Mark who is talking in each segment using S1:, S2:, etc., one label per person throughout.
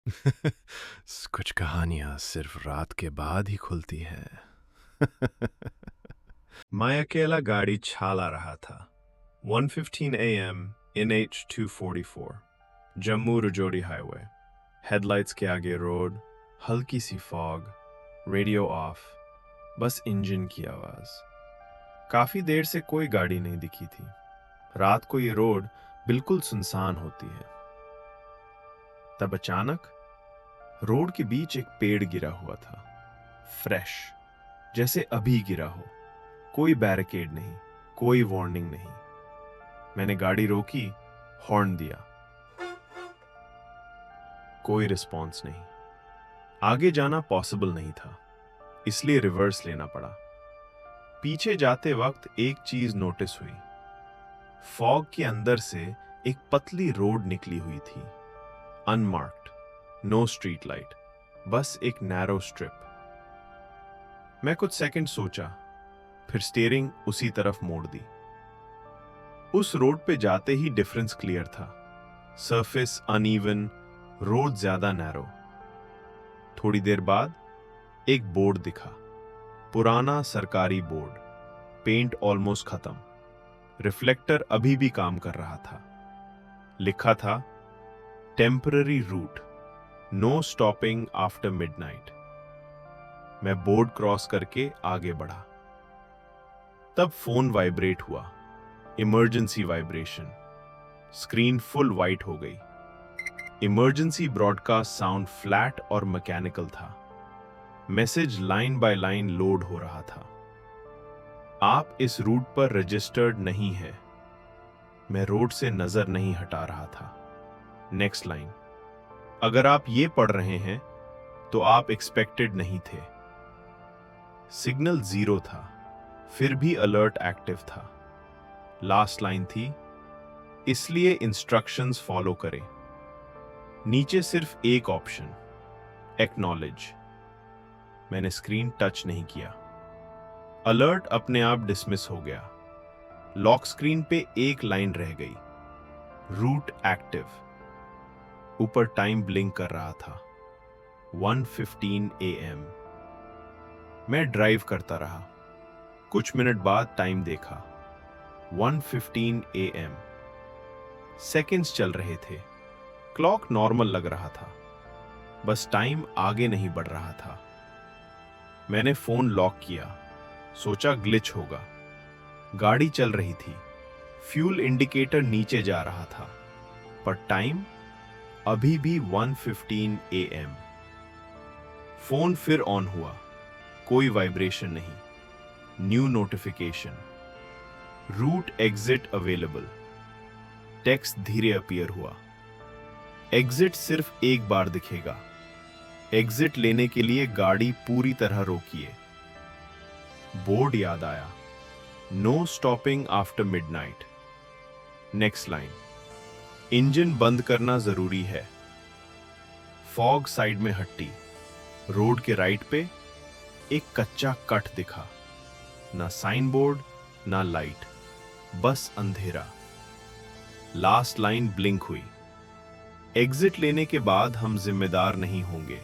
S1: कुछ कहानियां सिर्फ रात के बाद ही खुलती हैं। मैं अकेला गाड़ी चला रहा था। 1:15 a.m. NH 244 Jammu Rajouri highway. Headlights के आगे रोड, हल्की सी फॉग, रेडियो ऑफ, बस इंजन की आवाज। काफी देर से कोई गाड़ी नहीं दिखी थी। रात को ये रोड बिल्कुल सुनसान होती है। तब अचानक रोड के बीच एक पेड़ गिरा हुआ था, फ्रेश, जैसे अभी गिरा हो। कोई बैरिकेड नहीं, कोई वार्निंग नहीं। मैंने गाड़ी रोकी, हॉर्न दिया, कोई रिस्पॉन्स नहीं। आगे जाना पॉसिबल नहीं था, इसलिए रिवर्स लेना पड़ा। पीछे जाते वक्त एक चीज नोटिस हुई। फॉग के अंदर से एक पतली रोड निकली हुई थी, अनमार्क्ड, नो स्ट्रीट लाइट, बस एक नैरो स्ट्रिप। मैं कुछ सेकंड सोचा, फिर स्टीयरिंग उसी तरफ मोड़ दी। उस रोड पे जाते ही डिफरेंस क्लियर था। सरफेस अनइवन, रोड ज्यादा नैरो। थोड़ी देर बाद एक बोर्ड दिखा, पुराना सरकारी बोर्ड, पेंट ऑलमोस्ट खत्म, रिफ्लेक्टर अभी भी काम कर रहा था। लिखा था temporary route, no stopping after midnight. मैं बोर्ड क्रॉस करके आगे बढ़ा। तब फोन वाइब्रेट हुआ, emergency vibration. Screen full white हो गई। इमरजेंसी ब्रॉडकास्ट साउंड फ्लैट और मैकेनिकल था। Message line by line load हो रहा था। आप इस रूट पर रजिस्टर्ड नहीं है। मैं रोड से नजर नहीं हटा रहा था। नेक्स्ट लाइन, अगर आप ये पढ़ रहे हैं तो आप एक्सपेक्टेड नहीं थे। सिग्नल जीरो था, फिर भी अलर्ट एक्टिव था। लास्ट लाइन थी, इसलिए इंस्ट्रक्शंस फॉलो करें। नीचे सिर्फ एक ऑप्शन, एक्नॉलेज। मैंने स्क्रीन टच नहीं किया। अलर्ट अपने आप डिसमिस हो गया। लॉक स्क्रीन पे एक लाइन रह गई, रूट एक्टिव। ऊपर टाइम ब्लिंक कर रहा था, 1:15 AM। मैं ड्राइव करता रहा। कुछ मिनट बाद टाइम देखा, 1:15 AM। सेकंड्स चल रहे थे, क्लॉक नॉर्मल लग रहा था, बस टाइम आगे नहीं बढ़ रहा था। मैंने फोन लॉक किया, सोचा ग्लिच होगा। गाड़ी चल रही थी, फ्यूल इंडिकेटर नीचे जा रहा था, पर टाइम अभी भी 1:15 AM। फोन फिर ऑन हुआ, कोई वाइब्रेशन नहीं। New notification, route exit available. Text धीरे अपीयर हुआ, एग्जिट सिर्फ एक बार दिखेगा। एग्जिट लेने के लिए गाड़ी पूरी तरह रोकिए। बोर्ड याद आया, no stopping after midnight. Next line, engine बंद करना जरूरी है। फॉग साइड में हट्टी, रोड के राइट पे एक कच्चा कट दिखा, ना साइन बोर्ड ना लाइट, बस अंधेरा। लास्ट लाइन ब्लिंक हुई, एग्जिट लेने के बाद हम जिम्मेदार नहीं होंगे।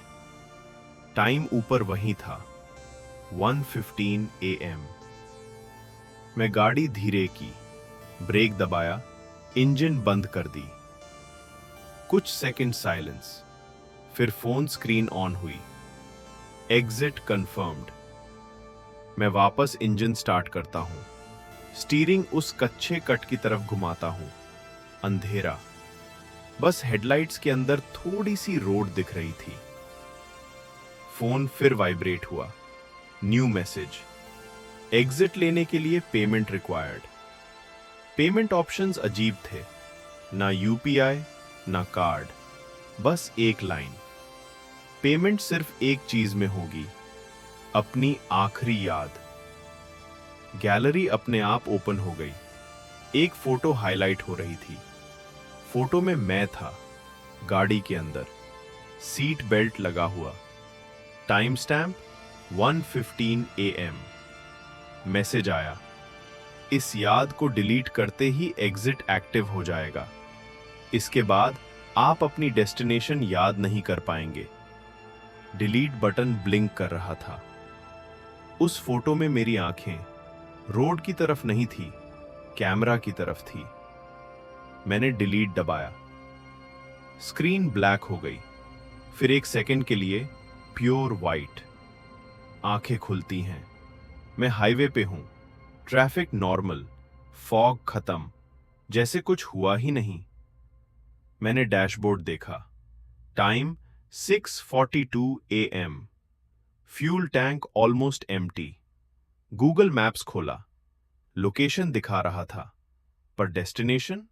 S1: टाइम ऊपर वही था, 1:15 AM। मैं गाड़ी धीरे की, ब्रेक दबाया, इंजन बंद कर दी। कुछ सेकंड साइलेंस, फिर फोन स्क्रीन ऑन हुई, एग्जिट कंफर्म्ड। मैं वापस इंजन स्टार्ट करता हूं, स्टीयरिंग उस कच्चे कट की तरफ घुमाता हूं। अंधेरा, बस हेडलाइट्स के अंदर थोड़ी सी रोड दिख रही थी। फोन फिर वाइब्रेट हुआ, न्यू मैसेज, एग्जिट लेने के लिए पेमेंट रिक्वायर्ड। पेमेंट ऑप्शंस अजीब थे, ना यूपीआई ना कार्ड, बस एक लाइन, पेमेंट सिर्फ एक चीज में होगी, अपनी आखिरी याद। गैलरी अपने आप ओपन हो गई। एक फोटो हाईलाइट हो रही थी। फोटो में मैं था, गाड़ी के अंदर, सीट बेल्ट लगा हुआ। Time stamp 1:15 AM। मैसेज आया, इस याद को डिलीट करते ही एग्जिट एक्टिव हो जाएगा। इसके बाद आप अपनी डेस्टिनेशन याद नहीं कर पाएंगे। डिलीट बटन ब्लिंक कर रहा था। उस फोटो में मेरी आंखें रोड की तरफ नहीं थी, कैमरा की तरफ थी। मैंने डिलीट दबाया। स्क्रीन ब्लैक हो गई। फिर एक सेकंड के लिए प्योर वाइट। आंखें खुलती हैं। मैं हाईवे पे हूं। ट्रैफिक नॉर्मल, फॉग खत्म, जैसे कुछ हुआ ही नहीं। मैंने डैशबोर्ड देखा। Time 6:42 AM। Fuel tank almost empty. Google maps खोला। लोकेशन दिखा रहा था, पर डेस्टिनेशन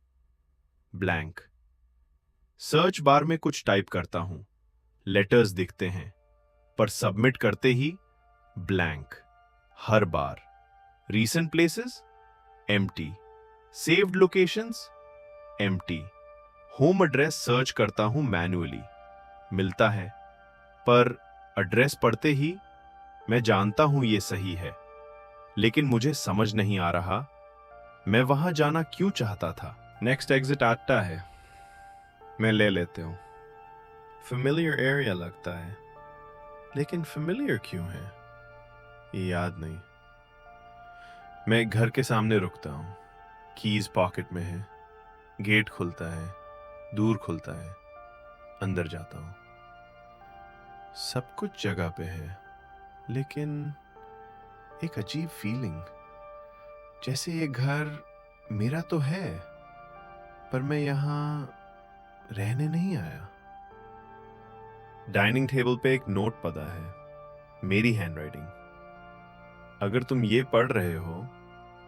S1: ब्लैंक। सर्च बार में कुछ टाइप करता हूं, लेटर्स दिखते हैं, पर सबमिट करते ही ब्लैंक। हर बार। Recent places empty. Saved locations empty. Home address search करता हूं मैन्युअली, मिलता है, पर एड्रेस पढ़ते ही मैं जानता हूं ये सही है, लेकिन मुझे समझ नहीं आ रहा मैं वहां जाना क्यों चाहता था।
S2: नेक्स्ट एग्जिट आता है, मैं ले लेते हूँ। फेमिलियर एरिया लगता है, लेकिन फेमिलियर क्यों है ये याद नहीं। मैं एक घर के सामने रुकता हूँ। कीज पॉकेट में है। गेट खुलता है, दूर खुलता है। अंदर जाता हूँ। सब कुछ जगह पे है, लेकिन एक अजीब फीलिंग, जैसे ये घर मेरा तो है, पर मैं यहाँ रहने नहीं आया। डाइनिंग टेबल पे एक नोट पड़ा है, मेरी हैंडराइटिंग। अगर तुम ये पढ़ रहे हो,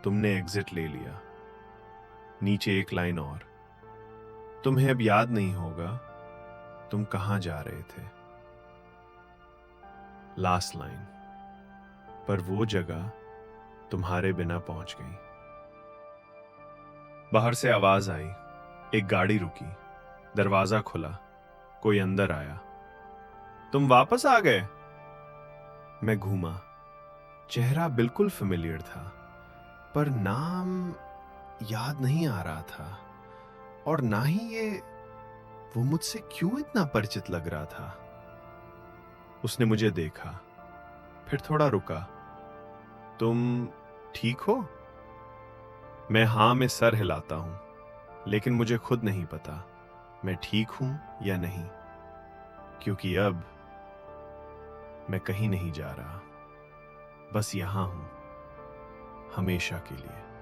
S2: तुमने एग्जिट ले लिया। नीचे एक लाइन और, तुम्हें अब याद नहीं होगा तुम कहां जा रहे थे। लास्ट लाइन, पर वो जगह तुम्हारे बिना पहुंच गई। बाहर से आवाज आई। एक गाड़ी रुकी, दरवाजा खुला, कोई अंदर आया। तुम वापस आ गए? मैं घूमा। चेहरा बिल्कुल फेमिलियर था, पर नाम याद नहीं आ रहा था, और ना ही ये वो मुझसे क्यों इतना परिचित लग रहा था। उसने मुझे देखा, फिर थोड़ा रुका। तुम ठीक हो? मैं हां में सर हिलाता हूं, लेकिन मुझे खुद नहीं पता मैं ठीक हूं या नहीं, क्योंकि अब मैं कहीं नहीं जा रहा, बस यहां हूं, हमेशा के लिए।